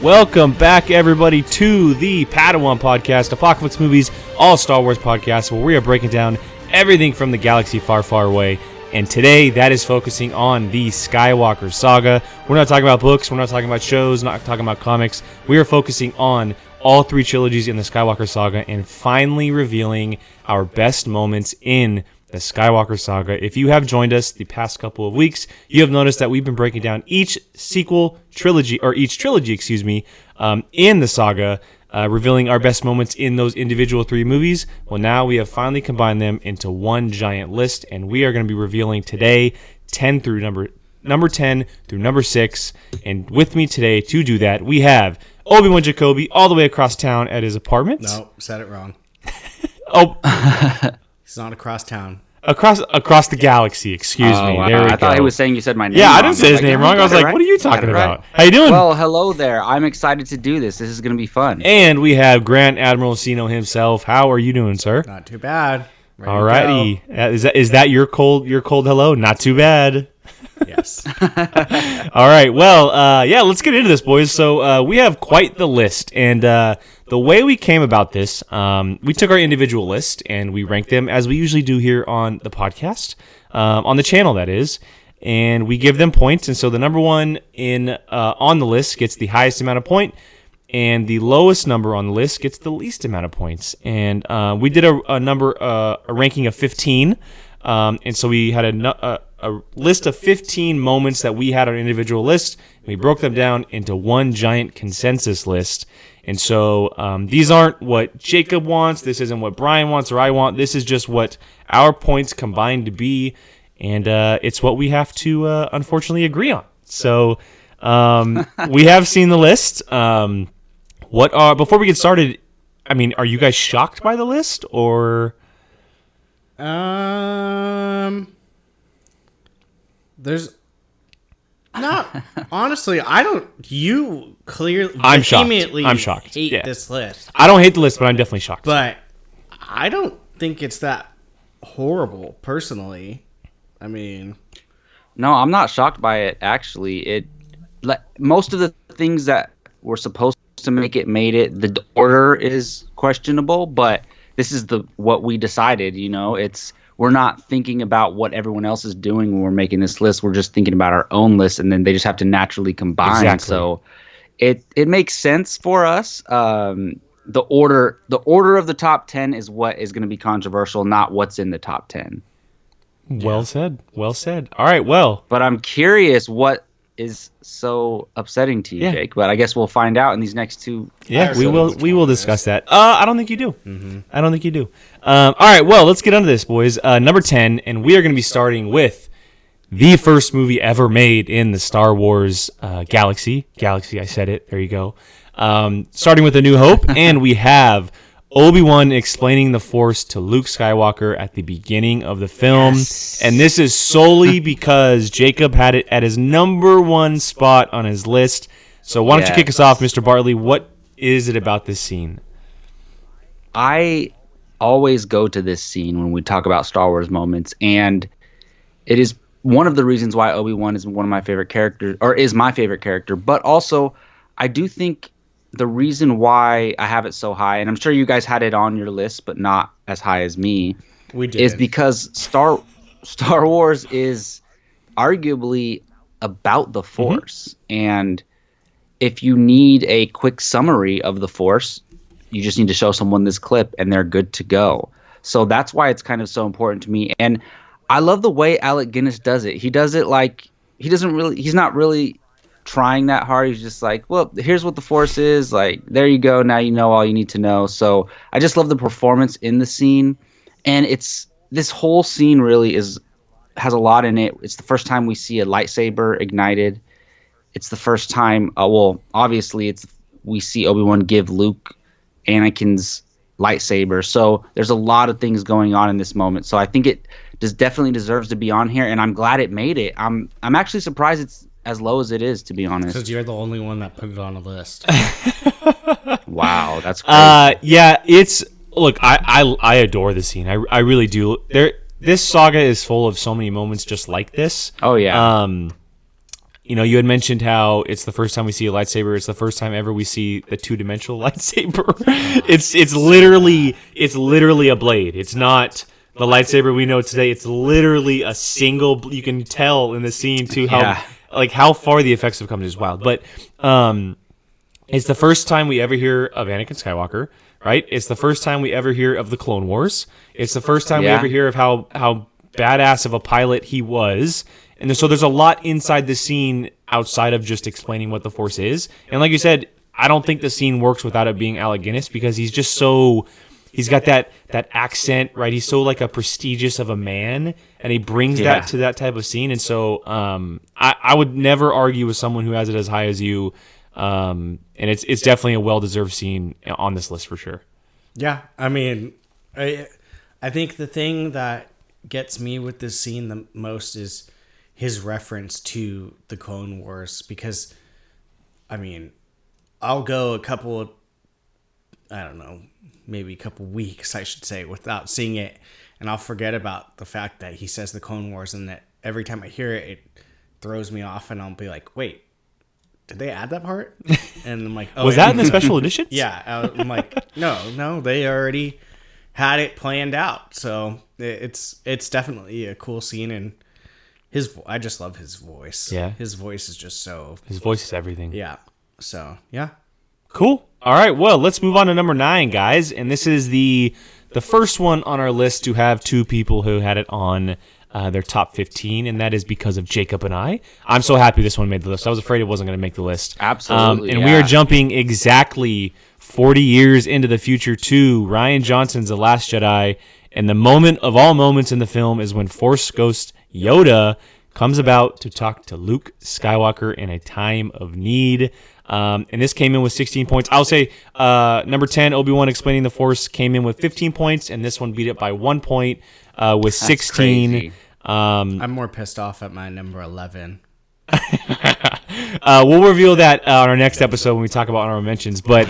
Welcome back, everybody, to the Padawan podcast, Apocaflix movies, all Star Wars podcasts, where we are breaking down everything from the galaxy far, far away. And today, that is focusing on the Skywalker Saga. We're not talking about books, we're not talking about shows, not talking about comics. We are focusing on all three trilogies in the Skywalker Saga and finally revealing our best moments in the Skywalker Saga. If you have joined us the past couple of weeks, you have noticed that we've been breaking down each trilogy, in the saga, revealing our best moments in those individual three movies. Well, now we have finally combined them into one giant list, and we are going to be revealing today number 10 through number 6. And with me today to do that, we have Obi-Wan Jacobi all the way across town at his apartment. No, said it wrong. Oh. He's not across town. Across the galaxy, excuse me. Wow. There we go. I thought he was saying you said my name wrong. I didn't say his name wrong. I was like, what are you talking about? How you doing? Well, hello there. I'm excited to do this. This is going to be fun. And we have Grand Admiralcino himself. How are you doing, sir? Not too bad. Alrighty. Is that your cold hello? Not too bad. Yes. All right. Well, let's get into this, boys. So we have quite the list, and the way we came about this, we took our individual list and we ranked them as we usually do here on the podcast, on the channel, that is, and we give them points. And so the number one on the list gets the highest amount of point, and the lowest number on the list gets the least amount of points. And we did a ranking of 15, and so we had a list of 15 moments that we had on our individual list. We broke them down into one giant consensus list. And so these aren't what Jacob wants. This isn't what Brian wants or I want. This is just what our points combined to be. And it's what we have to, unfortunately, agree on. So we have seen the list. Before we get started, I mean, are you guys shocked by the list or? There's not, honestly, I don't, you clearly I'm shocked. Hate this list. I don't hate the list, but I'm definitely shocked. But I don't think it's that horrible, personally. I mean, No, I'm not shocked by it, actually. Most of the things that were supposed to make it made it. The order is questionable, but this is what we decided, we're not thinking about what everyone else is doing when we're making this list. We're just thinking about our own list, and then they just have to naturally combine. Exactly. So it makes sense for us. The order of the top 10 is what is going to be controversial, not what's in the top 10. Well said. Well said. All right, well. But I'm curious what is so upsetting to you, Jake. But I guess we'll find out in these next two. Yeah, we will discuss that. I don't think you do. Mm-hmm. I don't think you do. All right, well, let's get into this, boys. Number 10, and we are going to be starting with the first movie ever made in the Star Wars galaxy. Galaxy, I said it. There you go. Starting with A New Hope, and we have Obi-Wan explaining the Force to Luke Skywalker at the beginning of the film. Yes. And this is solely because Jacob had it at his number one spot on his list. So why don't you kick us off, Mr. Bartley? What is it about this scene? I always go to this scene when we talk about Star Wars moments, and it is one of the reasons why Obi-Wan is one of my favorite characters, or is my favorite character. But also, I do think the reason why I have it so high, and I'm sure you guys had it on your list, but not as high as me, is because Star Wars is arguably about the Force. Mm-hmm. And if you need a quick summary of the Force, you just need to show someone this clip and they're good to go. So that's why it's kind of so important to me. And I love the way Alec Guinness does it. He does it like he's not really trying that hard. He's just like, well, here's what the Force is. Like, there you go. Now you know all you need to know. So I just love the performance in the scene. And this whole scene really has a lot in it. It's the first time we see a lightsaber ignited. It's the first time, obviously we see Obi-Wan give Luke Anakin's lightsaber. So there's a lot of things going on in this moment. So I think it definitely deserves to be on here, and I'm glad it made it. I'm actually surprised it's as low as it is, to be honest. Because you're the only one that put it on a list. Wow, that's crazy. Look, I adore this scene. I really do. This saga is full of so many moments just like this. Oh yeah. you had mentioned how it's the first time we see a lightsaber. It's the first time ever we see the 2-dimensional lightsaber. It's literally a blade. It's not the lightsaber we know today. It's literally a single. You can tell in the scene too how far the effects have come is wild. But it's the first time we ever hear of Anakin Skywalker, right? It's the first time we ever hear of the Clone Wars. It's the first time we ever hear of how badass of a pilot he was. And so there's a lot inside the scene outside of just explaining what the Force is. And like you said, I don't think the scene works without it being Alec Guinness because he's just so... He's got that accent, right? He's so like a prestigious of a man, and he brings that to that type of scene. And so I would never argue with someone who has it as high as you. And it's definitely a well-deserved scene on this list for sure. Yeah, I mean, I think the thing that gets me with this scene the most is his reference to the Clone Wars, because, I mean, I'll go a couple of, I don't know, maybe a couple weeks, I should say, without seeing it, and I'll forget about the fact that he says the Clone Wars, and that every time I hear it, it throws me off, and I'll be like, wait, did they add that part? And I'm like, oh, was that in the special edition? Yeah, I'm like, no, they already had it planned out. So it's definitely a cool scene, and I just love his voice. Yeah, his voice is just so. His voice is everything. Yeah. So yeah. Cool. All right. Well, let's move on to number 9, guys, and this is the first one on our list to have 2 people who had it on their top 15, and that is because of Jacob and I. I'm so happy this one made the list. I was afraid it wasn't going to make the list. Absolutely. And we are jumping exactly 40 years into the future to Rian Johnson's The Last Jedi, and the moment of all moments in the film is when Force Ghost Yoda comes about to talk to Luke Skywalker in a time of need. And this came in with 16 points. I'll say number 10, Obi-Wan Explaining the Force, came in with 15 points, and this one beat it by 1 point with 16. I'm more pissed off at my number 11. We'll reveal that on our next episode when we talk about honorable mentions. But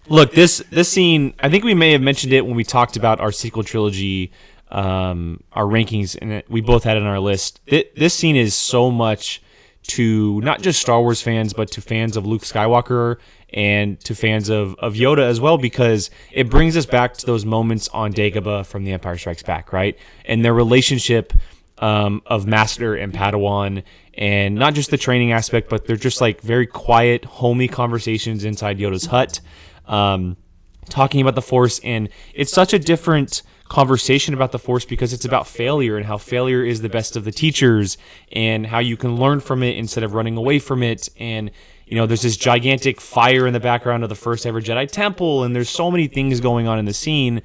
look, this scene, I think we may have mentioned it when we talked about our sequel trilogy, our rankings, and we both had it on our list. This scene is so much to not just Star Wars fans, but to fans of Luke Skywalker and to fans of Yoda as well, because it brings us back to those moments on Dagobah from The Empire Strikes Back, right? And their relationship of Master and Padawan, and not just the training aspect, but they're just like very quiet, homey conversations inside Yoda's hut, talking about the Force. And it's such a different conversation about the Force because it's about failure and how failure is the best of the teachers and how you can learn from it instead of running away from it. And there's this gigantic fire in the background of the first ever Jedi Temple, and there's so many things going on in the scene.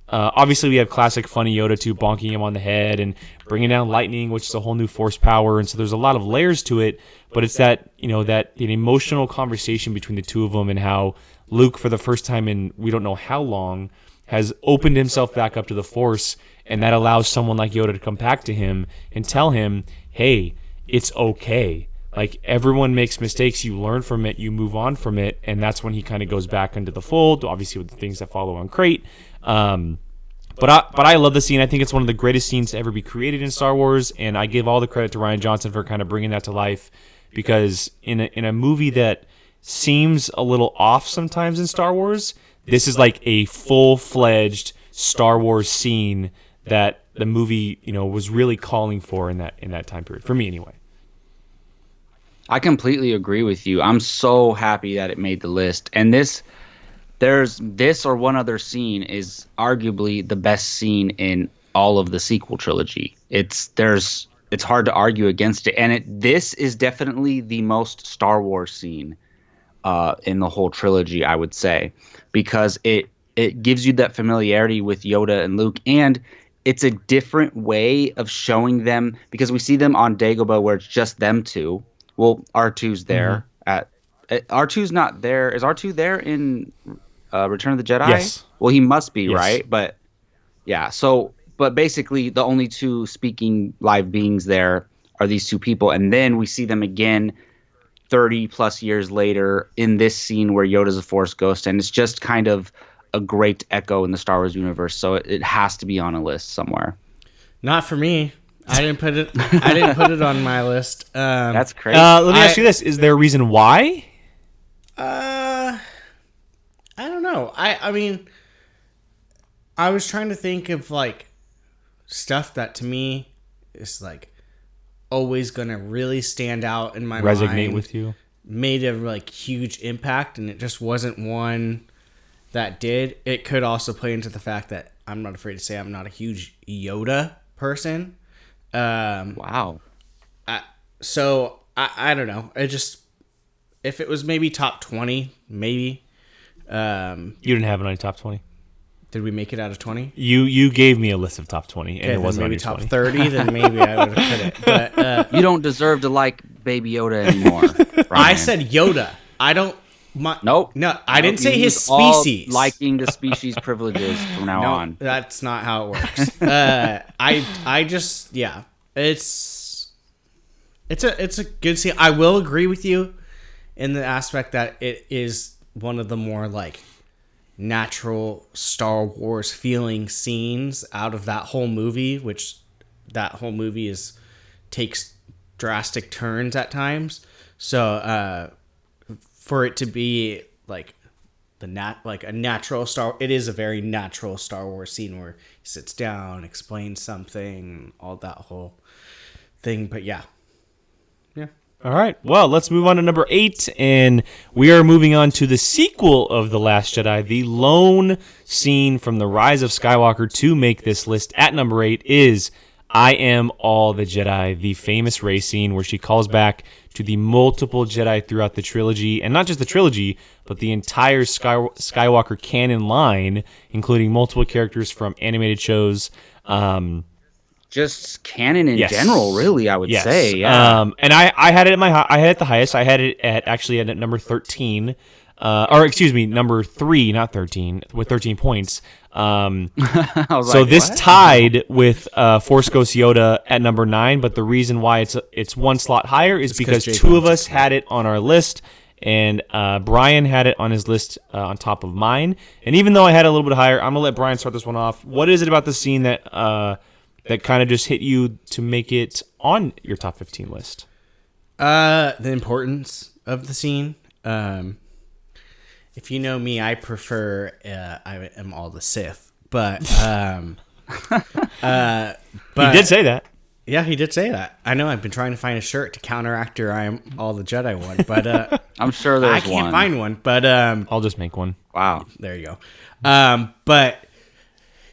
Obviously, we have classic funny Yoda too, bonking him on the head and bringing down lightning, which is a whole new Force power. And so there's a lot of layers to it, but it's that an emotional conversation between the two of them, and how Luke, for the first time in we don't know how long, has opened himself back up to the Force, and that allows someone like Yoda to come back to him and tell him, hey, it's okay. Like, everyone makes mistakes, you learn from it, you move on from it, and that's when he kind of goes back into the fold, obviously with the things that follow on Crate. But I love the scene. I think it's one of the greatest scenes to ever be created in Star Wars, and I give all the credit to Rian Johnson for kind of bringing that to life, because in a movie that seems a little off sometimes in Star Wars, this is like a full-fledged Star Wars scene that the movie, was really calling for in that time period, for me anyway. I completely agree with you. I'm so happy that it made the list. And there's this or one other scene is arguably the best scene in all of the sequel trilogy. It's hard to argue against it. And this is definitely the most Star Wars scene in the whole trilogy, I would say, because it gives you that familiarity with Yoda and Luke, and it's a different way of showing them, because we see them on Dagobah where it's just them two. Well, R2's there. R2's not there. Is R2 there in Return of the Jedi? Yes. Well, he must be, yes. Right? But yeah, but basically the only two speaking live beings there are these two people, and then we see them again 30 plus years later in this scene where Yoda's a Force ghost, and it's just kind of a great echo in the Star Wars universe, so it has to be on a list somewhere. Not for me. I didn't put it. I didn't put it on my list. That's crazy. Let me ask you this: is there a reason why? I don't know. I mean, I was trying to think of like stuff that to me is like always gonna really stand out in my mind. Resonate with you. Made a like huge impact, and it just wasn't one that did. It could also play into the fact that I'm not afraid to say I'm not a huge Yoda person. Wow. So I don't know. It just, if it was maybe top 20, maybe. You didn't have it on your top 20. Did we make it out of 20? You gave me a list of top 20, and it wasn't on maybe your top 20. 30. Then maybe I would have put it. But You don't deserve to like Baby Yoda anymore. I Brian. said Yoda. I don't. Nope. No, I didn't say You his lose all species. liking the species privileges from now No, on. that's not how it works. I just, yeah, it's a good scene. I will agree with you in the aspect that it is one of the more like natural Star Wars feeling scenes out of that whole movie, which that whole movie takes drastic turns at times. So for it to be like a natural it is a very natural Star Wars scene where he sits down, explains something, all that whole thing. But yeah. All right. Well, let's move on to number 8, and we are moving on to the sequel of The Last Jedi. The lone scene from The Rise of Skywalker to make this list at number 8 is I Am All the Jedi, the famous Rey scene where she calls back to the multiple Jedi throughout the trilogy, and not just the trilogy, but the entire Skywalker canon line, including multiple characters from animated shows. Just canon in Yes. general, really, I would Yes. say. Yeah. And I had it I had it the highest. I had it at number 13. Or excuse me, number 3, not 13, with 13 points. I was So like, this what? tied with Force Ghost Yoda at number 9, but the reason why it's one slot higher is because 'cause two of Jacob us had it on our list, and Brian had it on his list on top of mine. And even though I had it a little bit higher, I'm gonna let Brian start this one off. What is it about the scene that kind of just hit you to make it on your top 15 list? The importance of the scene. If you know me, I prefer I am all the Sith, but He did say that. yeah, he did say that. I know. I've been trying to find a shirt to counteract I am all the Jedi one, but I'm sure there's I can't one. find one. But I'll just make one. Wow. there you go. But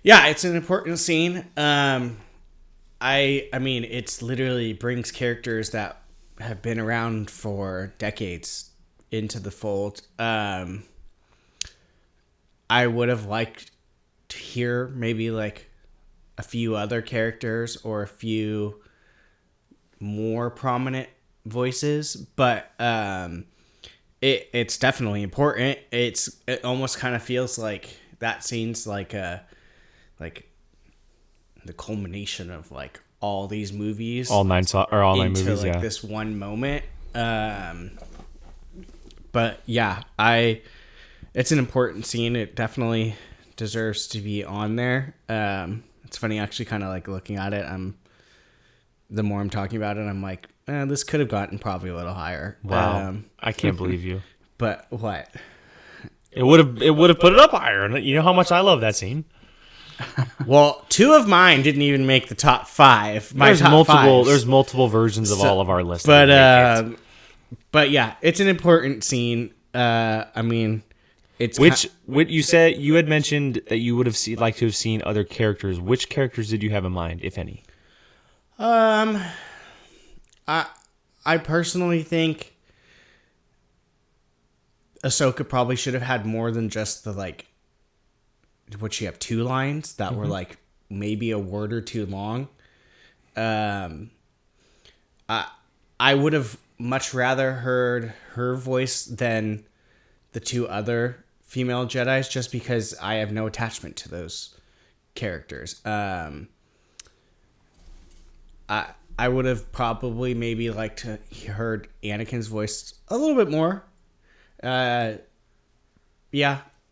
yeah, it's an important scene. I mean, it's literally brings characters that have been around for decades into the fold. I would have liked to hear maybe like a few other characters or a few more prominent voices, but it's definitely important. It almost kind of feels like that scene's like the culmination of like all these movies, All nine into movies, like yeah. this one moment. But yeah, it's an important scene. It definitely deserves to be on there. It's funny, actually, kind of like looking at it. The more I'm talking about it, I'm like, this could have gotten probably a little higher. Wow. I can't believe you. But what? It would have put it up higher. You know how much I love that scene. Well, 2 of mine didn't even make the top 5. There's fives. multiple versions of all of our lists. But yeah, it's an important scene. I mean, it's Which you said you had mentioned that you would have liked to have seen other characters. Which characters did you have in mind, if any? I personally think Ahsoka probably should have had more than just the like. Would she have 2 lines that were like maybe a word or 2 long? I would have much rather heard her voice than the 2 other female Jedis, just because I have no attachment to those characters. I would have probably maybe liked to heard Anakin's voice a little bit more. Yeah,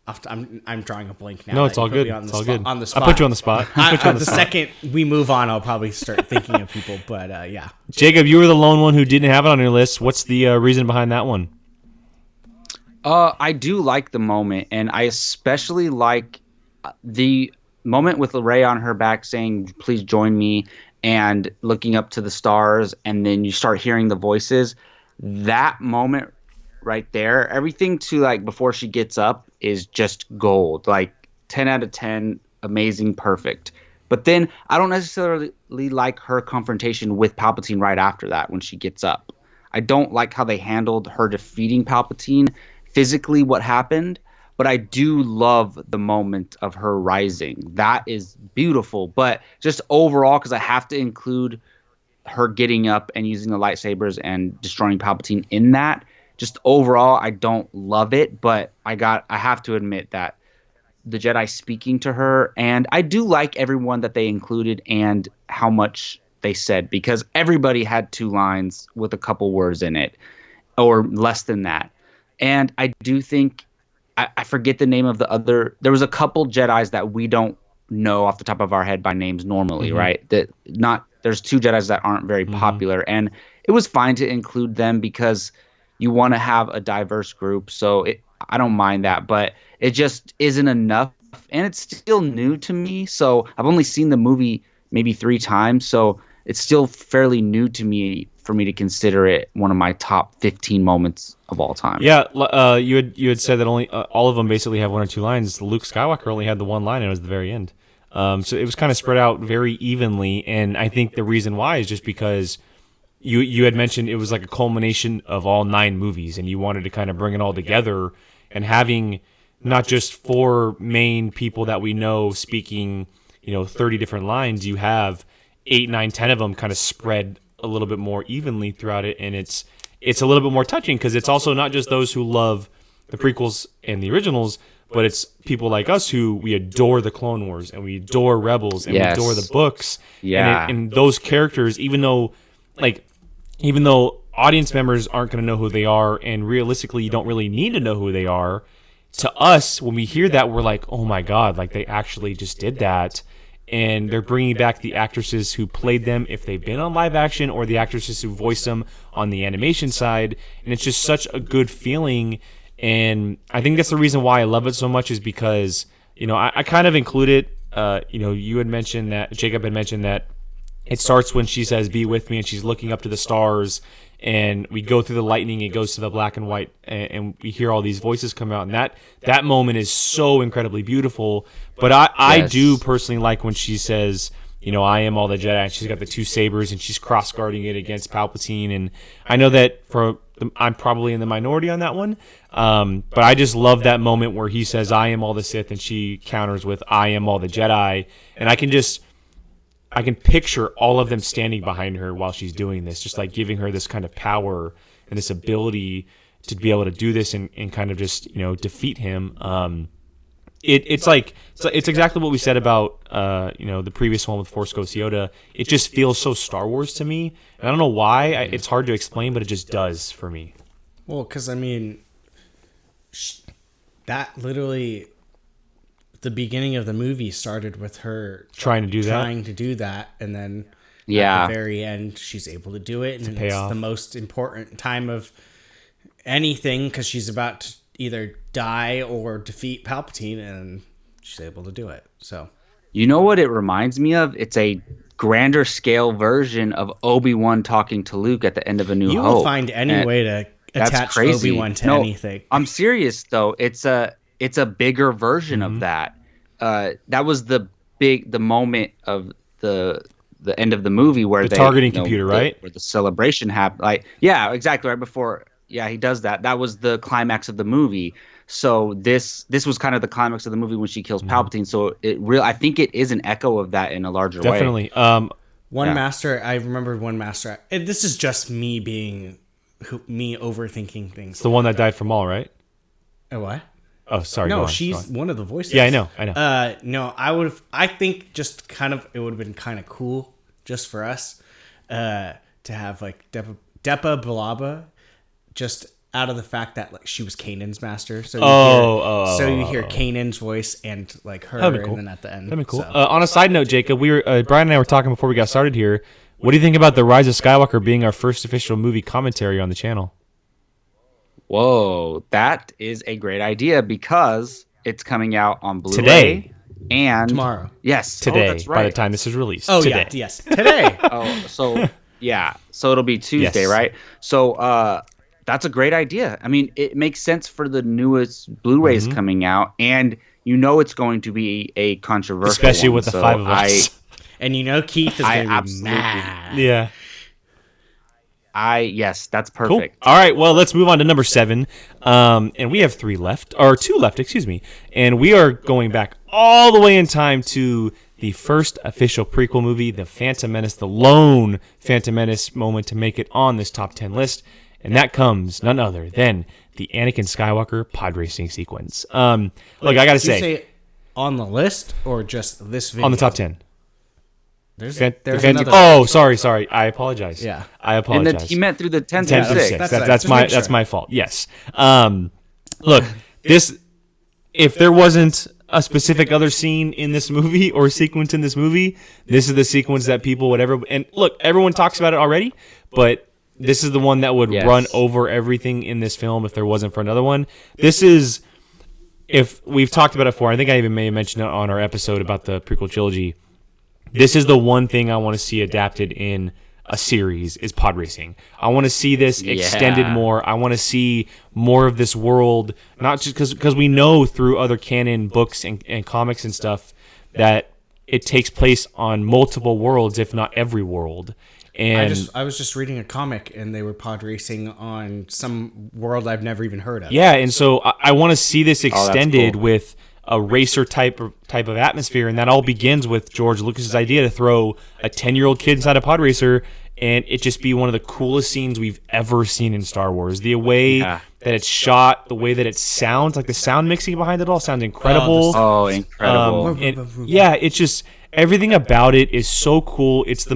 I'm drawing a blank now. No, it's that you all put good. me on the It's all spot- good. On the spot. I put you on the spot. The second we move on, I'll probably start thinking of people. But yeah. Jacob, you were the lone one who didn't have it on your list. What's the reason behind that one? I do like the moment, and I especially like the moment with Rey on her back saying, "Please join me," and looking up to the stars, and then you start hearing the voices. That moment right there, everything to like before she gets up is just gold. Like 10 out of 10, amazing, perfect. But then I don't necessarily like her confrontation with Palpatine right after that when she gets up. I don't like how they handled her defeating Palpatine physically what happened, but I do love the moment of her rising. That is beautiful, but just overall, because I have to include her getting up and using the lightsabers and destroying Palpatine in that. Just overall, I don't love it, but I have to admit that the Jedi speaking to her, and I do like everyone that they included and how much they said, because everybody had 2 lines with a couple words in it, or less than that. And I do think I forget the name of the other. There was a couple Jedis that we don't know off the top of our head by names normally, right? That not there's 2 Jedis that aren't very popular, and it was fine to include them because you want to have a diverse group. So I don't mind that, but it just isn't enough, and it's still new to me. So I've only seen the movie maybe 3 times, so it's still fairly new to me for me to consider it one of my top 15 moments of all time. Yeah, you had said that only all of them basically have 1 or 2 lines. Luke Skywalker only had the 1 line, and it was the very end. So it was kind of spread out very evenly, and I think the reason why is just because you had mentioned it was like a culmination of all 9 movies, and you wanted to kind of bring it all together, and having not just 4 main people that we know speaking, 30 different lines. You have 8, 9, 10 of them kind of spread a little bit more evenly throughout it, and it's a little bit more touching because it's also not just those who love the prequels and the originals, but it's people like us who we adore the Clone Wars and we adore Rebels and we adore the books. Yeah. And those characters, even though audience members aren't going to know who they are, and realistically you don't really need to know who they are, to us, when we hear that, we're like, oh my God, like they actually just did that. And they're bringing back the actresses who played them if they've been on live action, or the actresses who voiced them on the animation side. And it's just such a good feeling. And I think that's the reason why I love it so much, is because, I kind of included, you had mentioned that, Jacob had mentioned that it starts when she says, "Be with me," and she's looking up to the stars, and we go through the lightning, it goes to the black and white, and we hear all these voices come out, and that moment is so incredibly beautiful. But I do personally like when she says, "I am all the Jedi," and she's got the 2 sabers, and she's cross-guarding it against Palpatine, and I know that I'm probably in the minority on that one, but I just love that moment where he says, "I am all the Sith," and she counters with, "I am all the Jedi," and I can picture all of them standing behind her while she's doing this, just like giving her this kind of power and this ability to be able to do this and kind of just, defeat him. It's exactly what we said about, the previous one with Force Ghost Yoda. It just feels so Star Wars to me. And I don't know why. It's hard to explain, but it just does for me. Well, because, that literally... the beginning of the movie started with her trying to do that, and then at the very end she's able to do it, and it's the most important time of anything because she's about to either die or defeat Palpatine, and she's able to do it. So, you know what it reminds me of? It's a grander scale version of Obi-Wan talking to Luke at the end of A New Hope. You will find any way to attach Obi-Wan to anything. I'm serious though. It's a bigger version of that. That was the moment of the end of the movie where the targeting computer, right? Where the celebration happened. Like, yeah, exactly. Right before, he does that. That was the climax of the movie. So this was kind of the climax of the movie when she kills Palpatine. So I think it is an echo of that in a larger way. Definitely. Master. I remembered one master. And this is just me overthinking things. It's the one that died from Maul, right? What? Oh, sorry. No, she's one of the voices. Yeah, I know. No, I think just kind of it would have been kind of cool just for us to have like Depa Balaba just out of the fact that like she was Kanan's master. So you hear Kanan's voice and like her, That'd be cool. and then at the end. That'd be cool. So. On a side note, Jacob, we were Brian and I were talking before we got started here. What do you think about The Rise of Skywalker being our first official movie commentary on the channel? Whoa, that is a great idea because it's coming out on Blu-ray Today. And tomorrow. Yes, today. That's right. By the time this is released. Oh today. yeah, yes, today. So it'll be Tuesday, Yes. right? So that's a great idea. I mean, it makes sense for the newest Blu-rays coming out, and it's going to be a controversial, especially one. with the five of us. And Keith is going to be mad. Yeah. Yes, that's Cool. perfect. All right, well, let's move on to number 7. And we have 2 left, excuse me. And we are going back all the way in time to the first official prequel movie, The Phantom Menace, the lone Phantom Menace moment to make it on this top 10 list. And that comes none other than the Anakin Skywalker pod racing sequence. Look, I got to say on the list or just this video? On the top 10. There's another. Oh, sorry. I apologize. Yeah. I apologize. And then he meant through the 10 10 through through 6. 6. That's right. That's my fault. Yes. Look, if there wasn't a specific other scene in this movie or sequence in this movie, this is the sequence that people would ever. And look, everyone talks about it already, but this is the one that would run over everything in this film if there wasn't for another one. This is, if we've talked about it before, I think I even may have mentioned it on our episode about the prequel trilogy. This is the one thing I want to see adapted in a series is pod racing. I want to see this extended more. I want to see more of this world, not just because we know through other canon books and comics and stuff that it takes place on multiple worlds, if not every world. And I was just reading a comic and they were pod racing on some world I've never even heard of. Yeah, and so I want to see this extended cool. with a racer type of atmosphere, and that all begins with George Lucas's idea to throw a 10-year-old kid inside a pod racer, and it just be one of the coolest scenes we've ever seen in Star Wars. The way that it's shot, the way that it sounds, like the sound mixing behind it all sounds incredible. Incredible! It's just everything about it is so cool. It's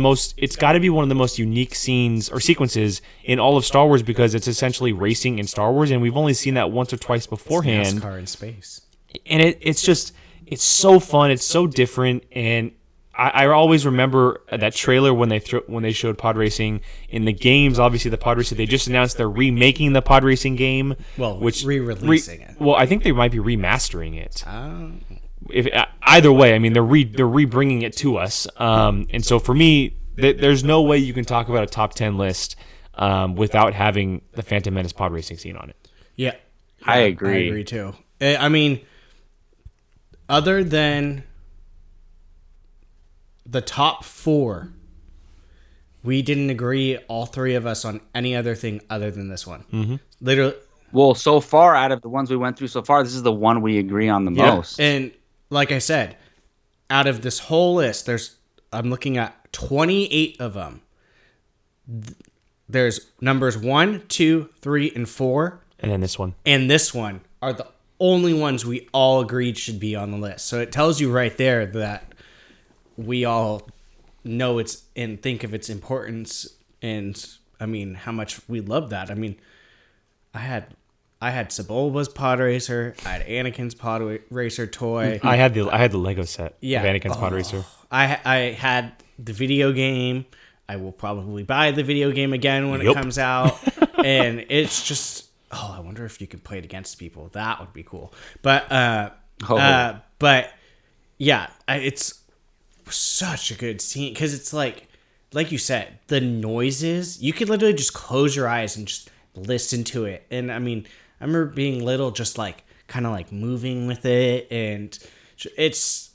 got to be one of the most unique scenes or sequences in all of Star Wars because it's essentially racing in Star Wars, and we've only seen that once or twice beforehand. It's NASCAR in space. And it's so fun. It's so different, and I always remember that trailer when they showed pod racing in the games. Obviously, the pod racing, they just announced they're remaking the pod racing game. Well, re-releasing it. Well, I think they might be remastering it. Either way, I mean they're re-bringing it to us. And so for me, there's no way you can talk about a top 10 list without having the Phantom Menace pod racing scene on it. Yeah, I agree. I agree too. I mean, other than the top 4, we didn't agree, all 3 of us, on any other thing other than this one. Mm-hmm. Literally. Well, so far, out of the ones we went through so far, this is the one we agree on the most. And like I said, out of this whole list, I'm looking at 28 of them. There's numbers 1, 2, 3, and 4. And then this one. And this one are the only ones we all agreed should be on the list. So it tells you right there that we all know it's and think of its importance, and I mean how much we love that. I mean, I had Sebulba's pod racer, I had Anakin's pod racer toy. I had the Lego set of Anakin's pod racer. I had the video game. I will probably buy the video game again when it comes out, and it's just. Oh, I wonder if you could play it against people. That would be cool. But yeah, it's such a good scene because it's like you said, the noises. You could literally just close your eyes and just listen to it. And I mean, I remember being little, just like kind of like moving with it, and it's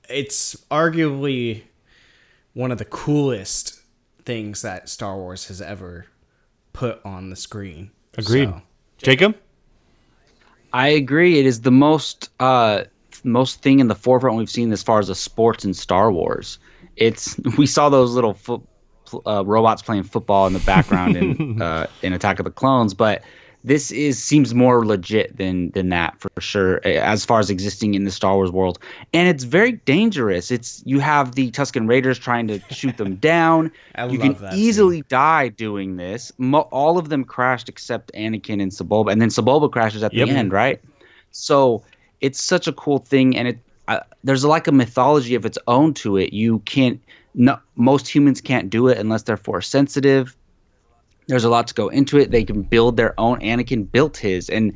arguably one of the coolest things that Star Wars has ever put on the screen. Agreed. So. Jacob? I agree. It is the most thing in the forefront we've seen as far as the sports in Star Wars. We saw those little robots playing football in the background in Attack of the Clones, but this seems more legit than that for sure, as far as existing in the Star Wars world. And it's very dangerous. You have the Tusken Raiders trying to shoot them down. You love can that easily die doing this. All of them crashed except Anakin and Sebulba, and then Sebulba crashes at the end, right? So it's such a cool thing, and there's like a mythology of its own to it. You can't. No, most humans can't do it unless they're force sensitive. There's a lot to go into it. They can build their own. Anakin built his. And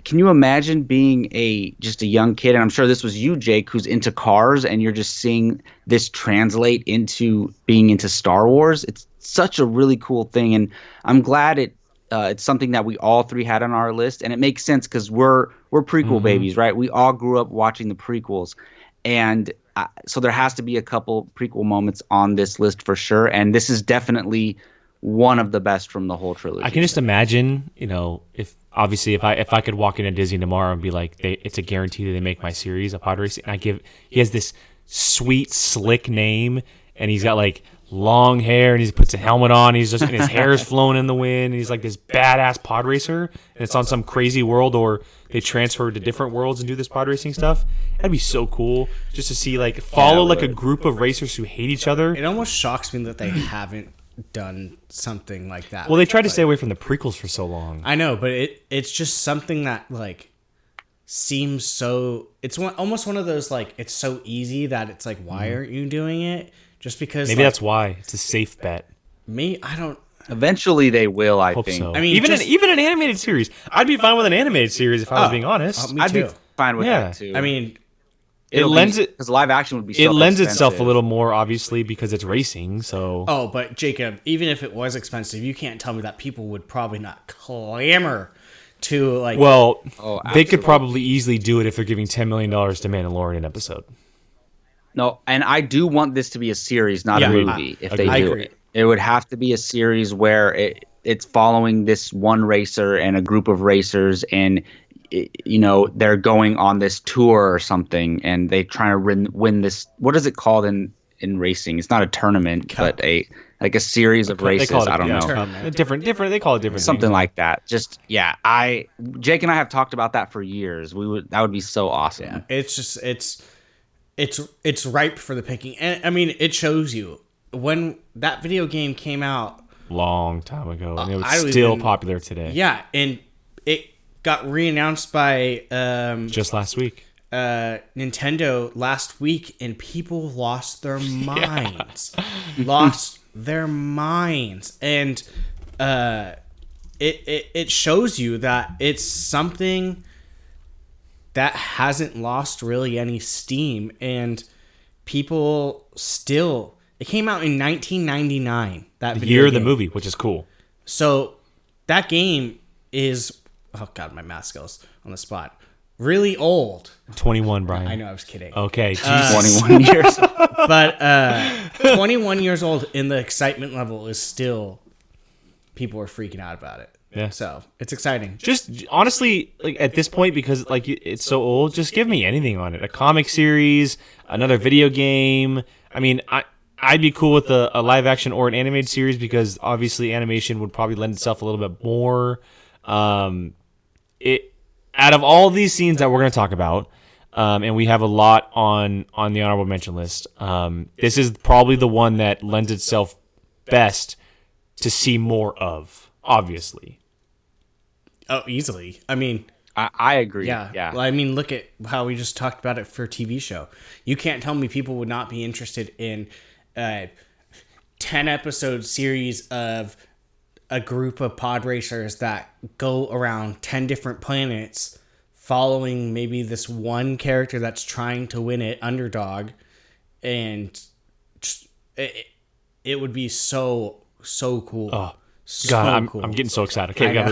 can you imagine being just a young kid? And I'm sure this was you, Jake, who's into cars, and you're just seeing this translate into being into Star Wars. It's such a really cool thing, and I'm glad it's something that we all three had on our list, and it makes sense because we're prequel babies, right? We all grew up watching the prequels, and so there has to be a couple prequel moments on this list for sure, and this is definitely one of the best from the whole trilogy. I can just imagine, if I could walk into Disney tomorrow and be like, it's a guarantee that they make my series a pod racing, and he has this sweet, slick name, and he's got like long hair, and he puts a helmet on, and his hair is flowing in the wind, and he's like this badass pod racer, and it's on some crazy world, or they transfer to different worlds and do this pod racing stuff. That'd be so cool, just to see follow a group of racers who hate each other. It almost shocks me that they haven't done something like that. Well, they tried to stay away from the prequels for so long. I know, but it's just something that seems so. It's almost one of those it's so easy that it's like, why aren't you doing it? Just because maybe that's why it's a safe bet. Me, I don't. Eventually they will. I think. So. I mean, even an animated series, I'd be fine with an animated series if I was being honest. Me too. I'd be fine with that too. I mean, because live action would be. It lends itself a little more, obviously, because it's racing. So. Oh, but Jacob, even if it was expensive, you can't tell me that people would probably not clamor to Well, Oh, they could probably easily do it if they're giving $10 million to Mandalorian episode. No, and I do want this to be a series, not a movie. If they do it would have to be a series where it's following this one racer and a group of racers, and they're going on this tour or something, and they try to win this. What is it called in racing? It's not a tournament, but a series of races. I don't know. Different. They call it different. Something like that. Just Jake and I have talked about that for years. That would be so awesome. Yeah, it's just it's ripe for the picking, and I mean, it shows you when that video game came out long time ago, and it was still popular today. Yeah, and it got re-announced by just last week. Nintendo last week, and people lost their minds. Lost their minds. And it shows you that it's something that hasn't lost really any steam, and people still. It came out in 1999. That video year of game. the movie, which is cool. So that game is, oh god, my math skills on the spot. Really old. 21, Brian. I know, I was kidding. Okay, 21 years. But 21 years old, and the excitement level is still, people are freaking out about it. Yeah. So it's exciting. Just honestly, at this point, because it's so old, just give me anything on it. A comic series, another video game. I mean, I'd be cool with a live action or an animated series, because obviously animation would probably lend itself a little bit more. Out of all these scenes that we're going to talk about, and we have a lot on the honorable mention list, this is probably the one that lends itself best to see more of, obviously. Oh, easily. I mean, I agree. yeah. Well, I mean, look at how we just talked about it for a TV show. You can't tell me people would not be interested in a 10-episode series of a group of pod racers that go around 10 different planets, following maybe this one character that's trying to win it, underdog, and it would be so cool. Oh. So God, cool. I'm getting so excited. Okay, we gotta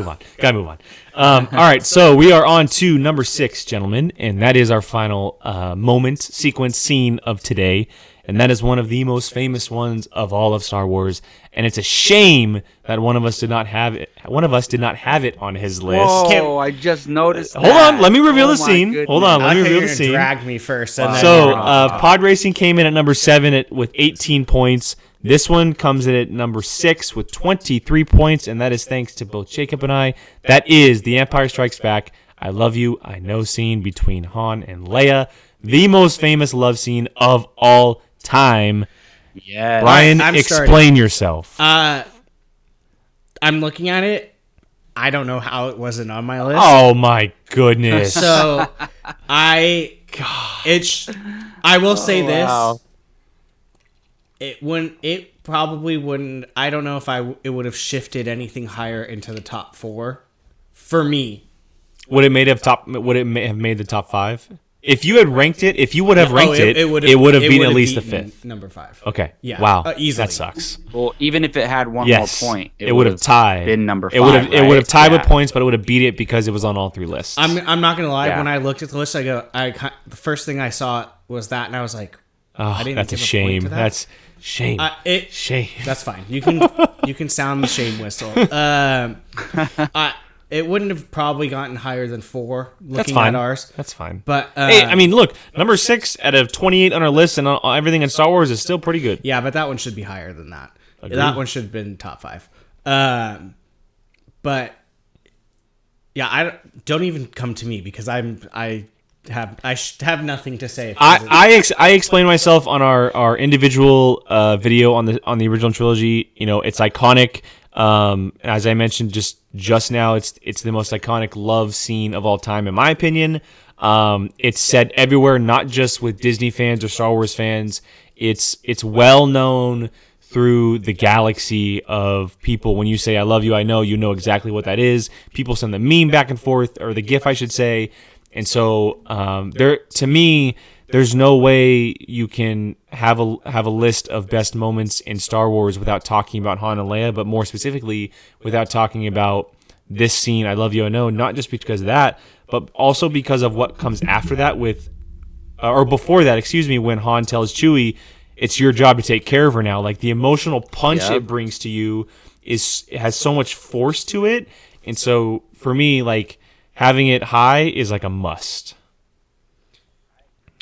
move on. All right, so we are on to number 6, gentlemen, and that is our final moment, sequence, scene of today, and that is one of the most famous ones of all of Star Wars. And it's a shame that one of us did not have it. One of us did not have it on his list. Oh, I just noticed. Hold on, let me reveal the scene. Hold on, let me reveal the scene. Drag me first. And So, pod racing came in at number 7 with 18 points. This one comes in at number 6 with 23 points, and that is thanks to both Jacob and I. That is The Empire Strikes Back, I Love You, I Know scene between Han and Leia, the most famous love scene of all time. Yeah, Brian, explain yourself. I'm looking at it. I don't know how it wasn't on my list. Oh my goodness. So I will say this. Wow. It probably wouldn't. I don't know if it would have shifted anything higher into the top 4 for me. Would it have made the top 5? If you had ranked it, if you would have ranked it would have been at least the 5th. Number 5. Okay. Yeah. Wow. Easily. That sucks. Well, even if it had one Yes. more point, it would have tied. Been number 5. It would have tied with points, but it would have beat it because it was on all 3 lists. I'm not gonna lie. Yeah. When I looked at the list, the first thing I saw was that, and I was like, I didn't that's a give shame. point to that. That's shame. Shame. That's fine. You can sound the shame whistle. It wouldn't have probably gotten higher than 4. Looking That's fine. at ours, That's fine. but hey, I mean, look, number 6 out of 28 on our list, and everything in Star Wars is still pretty good. yeah, but that one should be higher than that. Agreed. That one should have been top 5. But yeah, don't even come to me because I have nothing to say. I explained myself on our individual video on the original trilogy. You know, it's iconic. As I mentioned just now, it's the most iconic love scene of all time, in my opinion. It's said everywhere, not just with Disney fans or Star Wars fans. It's well known through the galaxy of people. When you say "I love you," I know you know exactly what that is. People send the meme back and forth, or the GIF, I should say. And so, to me, there's no way you can have a list of best moments in Star Wars without talking about Han and Leia, but more specifically, without talking about this scene, "I Love You, I Know," not just because of that, but also because of what comes after that or before that, excuse me, when Han tells Chewie, "It's your job to take care of her now." Like, the emotional punch it brings to you has so much force to it. And so, for me, like, having it high is like a must.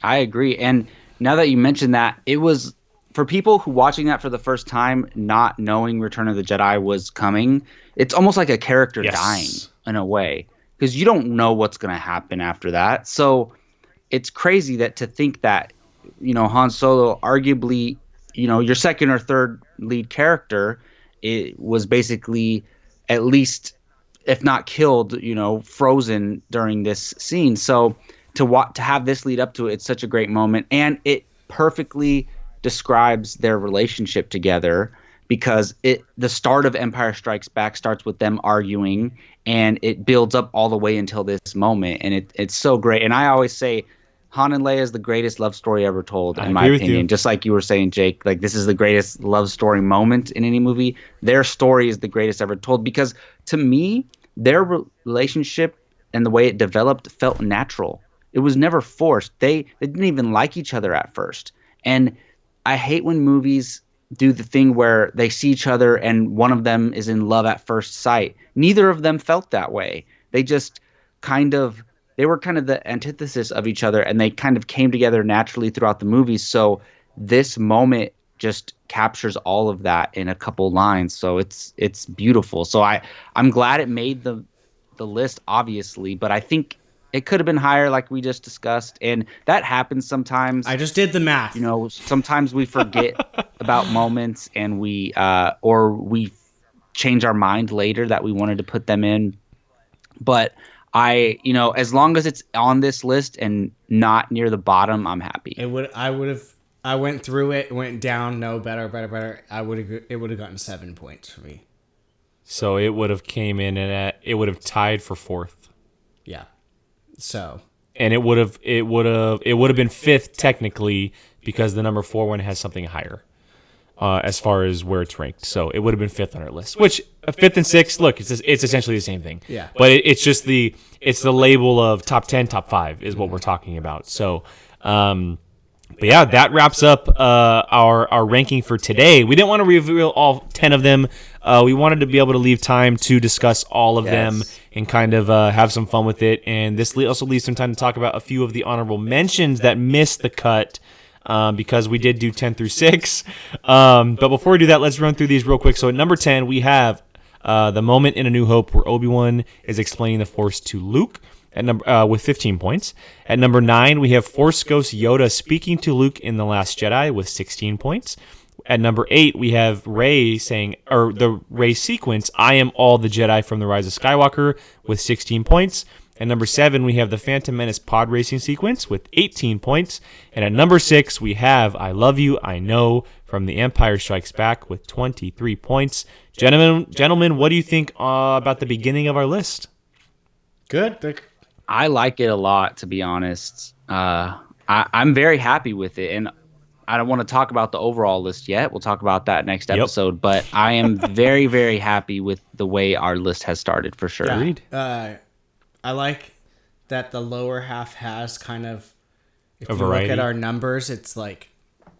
I agree. And now that you mentioned that, it was for people who watching that for the first time, not knowing Return of the Jedi was coming, it's almost like a character dying in a way, because you don't know what's going to happen after that. So it's crazy to think that, Han Solo, arguably, your second or third lead character, it was basically at least, if not killed, frozen during this scene. So to have this lead up to it, it's such a great moment, and it perfectly describes their relationship together, because the start of Empire Strikes Back starts with them arguing, and it builds up all the way until this moment, and it's so great. And I always say Han and Leia is the greatest love story ever told, in my opinion. Just like you were saying, Jake, like, this is the greatest love story moment in any movie. Their story is the greatest ever told, because to me, their relationship and the way it developed felt natural. It was never forced. They didn't even like each other at first. And I hate when movies do the thing where they see each other and one of them is in love at first sight. Neither of them felt that way. They just they were kind of the antithesis of each other, and they kind of came together naturally throughout the movies. So this moment just captures all of that in a couple lines. So it's beautiful. So I'm glad it made the list, obviously, but I think it could have been higher, like we just discussed, and that happens sometimes. I just did the math. Sometimes we forget about moments, and we change our mind later that we wanted to put them in. But as long as it's on this list and not near the bottom, I'm happy. I went through it, went down, no, better. It would have gotten 7 points for me. So it would have came in it would have tied for 4th. Yeah. So. And it would have been 5th technically, because the number 4 one has something higher, as far as where it's ranked. So it would have been 5th on our list. Which 5th and 6th, look, it's essentially the same thing. Yeah. But it's just the label of top 10, top 5 is what we're talking about. So. But yeah, that wraps up our ranking for today. We didn't want to reveal all 10 of them. We wanted to be able to leave time to discuss all of them and kind of have some fun with it. And this also leaves some time to talk about a few of the honorable mentions that missed the cut. because we did do 10 through 6. But before we do that, let's run through these real quick. So at number 10, we have the moment in A New Hope where Obi-Wan is explaining the Force to Luke with 15 points. At number 9, we have Force Ghost Yoda speaking to Luke in The Last Jedi with 16 points. At number 8, we have Rey saying, or the Rey sequence, I am all the Jedi from The Rise of Skywalker with 16 points. At number 7, we have the Phantom Menace pod racing sequence with 18 points. And at number 6, we have I Love You, I Know from The Empire Strikes Back with 23 points. Gentlemen, what do you think about the beginning of our list? Good. I like it a lot, to be honest. I'm very happy with it, and I don't want to talk about the overall list yet. We'll talk about that next episode, but I am very, very happy with the way our list has started, for sure. Agreed. I like that the lower half has kind of, if you variety. look at our numbers, it's like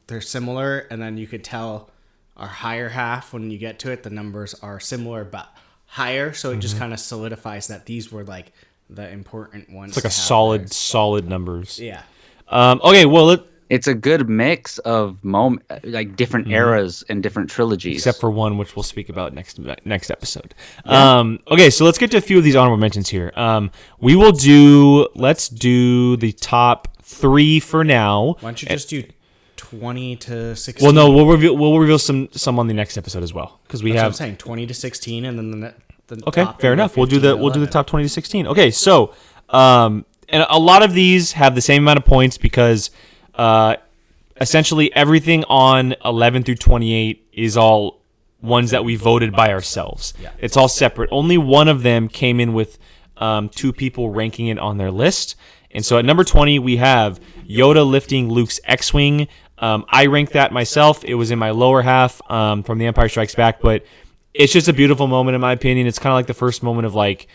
they're similar, and then you could tell our higher half, when you get to it, the numbers are similar but higher, so it just kind of solidifies that these were like the important ones. It's like to have solid numbers. Yeah. Okay, well, It's a good mix of like different eras and different trilogies. except for one, which we'll speak about next episode. Yeah. Okay, so let's get to a few of these honorable mentions here. Let's do the top 3 for now. Why don't you just do 20 to 16? Well, no, we'll reveal some on the next episode as well, because we That's what have. I'm saying, 20 to 16, and then the Okay, top fair will go enough. We'll do 15 to the 11. top 20 to 16. Okay, so and a lot of these have the same amount of points because essentially everything on 11 through 28 is all ones that we voted by ourselves. Yeah. It's all separate. Only one of them came in with 2 people ranking it on their list. And so at number 20, we have Yoda lifting Luke's X-Wing. I ranked that myself. It was in my lower half from The Empire Strikes Back, but it's just a beautiful moment in my opinion. It's kind of like the first moment of like,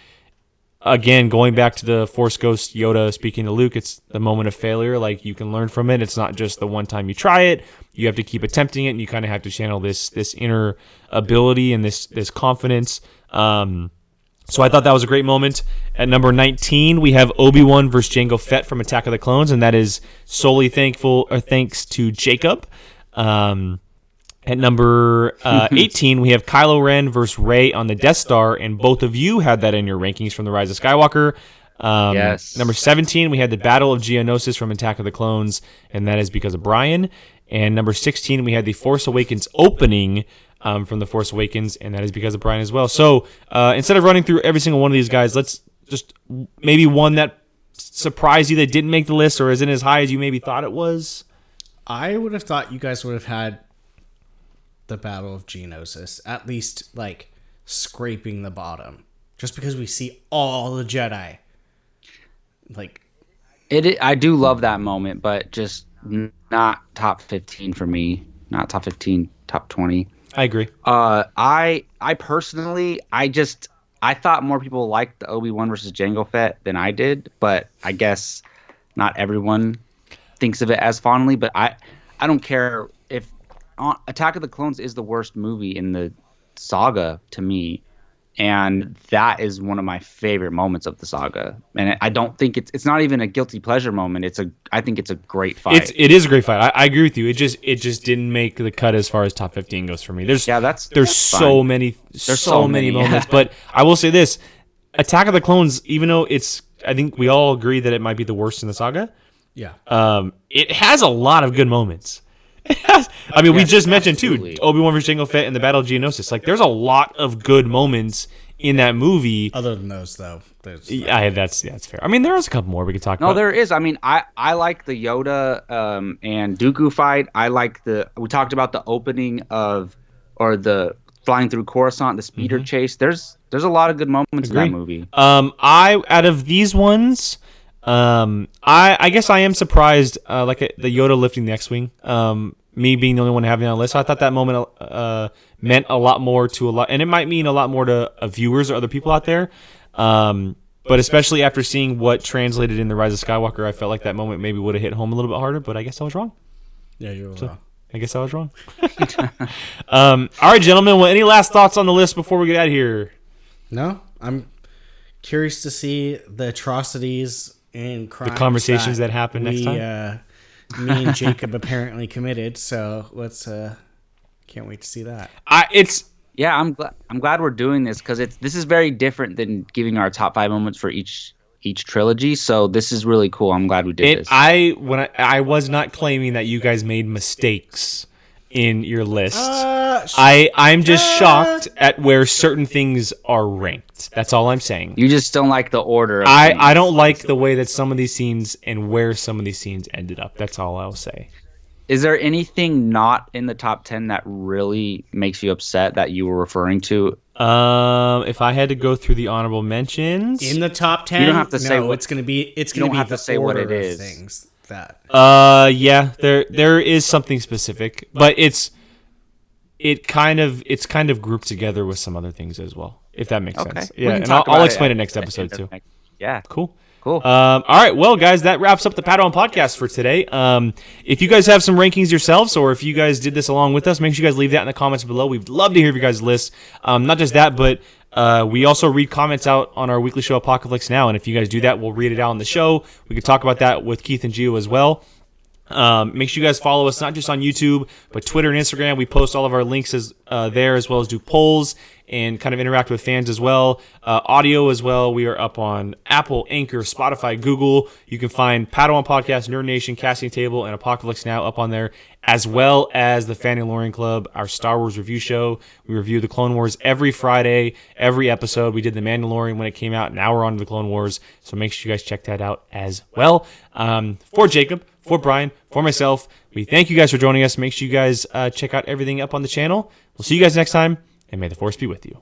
again, going back to the Force Ghost Yoda speaking to Luke, it's the moment of failure. Like, you can learn from it. It's not just the one time you try it. You have to keep attempting it, and you kind of have to channel this inner ability and this confidence. So I thought that was a great moment. At number 19, we have Obi-Wan versus Jango Fett from Attack of the Clones, and that is solely thanks to Jacob. At number 18, we have Kylo Ren versus Rey on the Death Star, and both of you had that in your rankings from The Rise of Skywalker. Yes. Number 17, we had the Battle of Geonosis from Attack of the Clones, and that is because of Brian. And number 16, we had the Force Awakens opening from The Force Awakens, and that is because of Brian as well. So instead of running through every single one of these guys, let's just maybe one that surprised you that didn't make the list or isn't as high as you maybe thought it was. I would have thought you guys would have had the Battle of Geonosis, at least like scraping the bottom, just because we see all the Jedi. Like, I do love that moment, but just not top 15 for me. Not top 15, top 20. I agree. I personally, I thought more people liked the Obi-Wan versus Jango Fett than I did, but I guess not everyone thinks of it as fondly. But I don't care if Attack of the Clones is the worst movie in the saga to me, and that is one of my favorite moments of the saga. And I don't think it's not even a guilty pleasure moment. I think it's a great fight. It is a great fight. I agree with you. It just didn't make the cut as far as top 15 goes for me. There's so fine. many many moments, but I will say this: Attack of the Clones, even though I think we all agree that it might be the worst in the saga. yeah, It has a lot of good moments. I mean, we just mentioned absolutely. too Obi-Wan versus Jango Fett and the Battle of Geonosis. Like, there's a lot of good moments in that movie. other than those though, there's That's fair. I mean, there is a couple more we could talk No, about. there is. I mean, I like the Yoda and Dooku fight. I like we talked about the opening or the flying through Coruscant, the speeder chase. There's a lot of good moments in that movie. Out of these ones, I guess I am surprised, like the Yoda lifting the X-Wing. Me being the only one having it on the list, I thought that moment meant a lot more to a lot, and it might mean a lot more to viewers or other people out there. But especially after seeing what translated in The Rise of Skywalker, I felt like that moment maybe would have hit home a little bit harder. But I guess I was wrong. yeah, you're wrong. I guess I was wrong. All right, gentlemen. Well, any last thoughts on the list before we get out of here? No, I'm curious to see the atrocities and crimes conversations that happen next time? me and Jacob apparently committed. So let's can't wait to see that. Yeah, I'm glad we're doing this because this is very different than giving our top 5 moments for each trilogy. So this is really cool. I'm glad we did this. I was not claiming that you guys made mistakes in your list. I'm just shocked at where certain things are ranked. That's all I'm saying. You just don't like the order. I don't like the way that some of these scenes and where some of these scenes ended up. That's all I'll say. Is there anything not in the top 10 that really makes you upset that you were referring to? If I had to go through the honorable mentions in the top 10, you don't have to say what it's going to be. It's you going don't to have be the to say what it order of is. Things that. Yeah, there is something specific, but it's kind of grouped together with some other things as well, if that makes sense. Yeah, and I'll explain it next episode too. Yeah, cool. Cool. All right, well, guys, that wraps up the Padawan podcast for today. If you guys have some rankings yourselves, or if you guys did this along with us, make sure you guys leave that in the comments below. We'd love to hear your guys' lists. Not just that, but we also read comments out on our weekly show, Apocaflix Now, and if you guys do that, we'll read it out on the show. We can talk about that with Keith and Gio as well. Make sure you guys follow us not just on YouTube, but Twitter and Instagram. We post all of our links there, as well as do polls and kind of interact with fans as well. Audio as well. We are up on Apple, Anchor, Spotify, Google. You can find Padawan Podcast, Nerd Nation, Casting Table, and Apocaflix Now up on there, as well as the Mandalorian Club, our Star Wars review show. We review the Clone Wars every Friday, every episode. We did the Mandalorian when it came out. Now we're on to the Clone Wars, so make sure you guys check that out as well. For Jacob, for Brian, for myself, we thank you guys for joining us. Make sure you guys check out everything up on the channel. We'll see you guys next time, and may the Force be with you.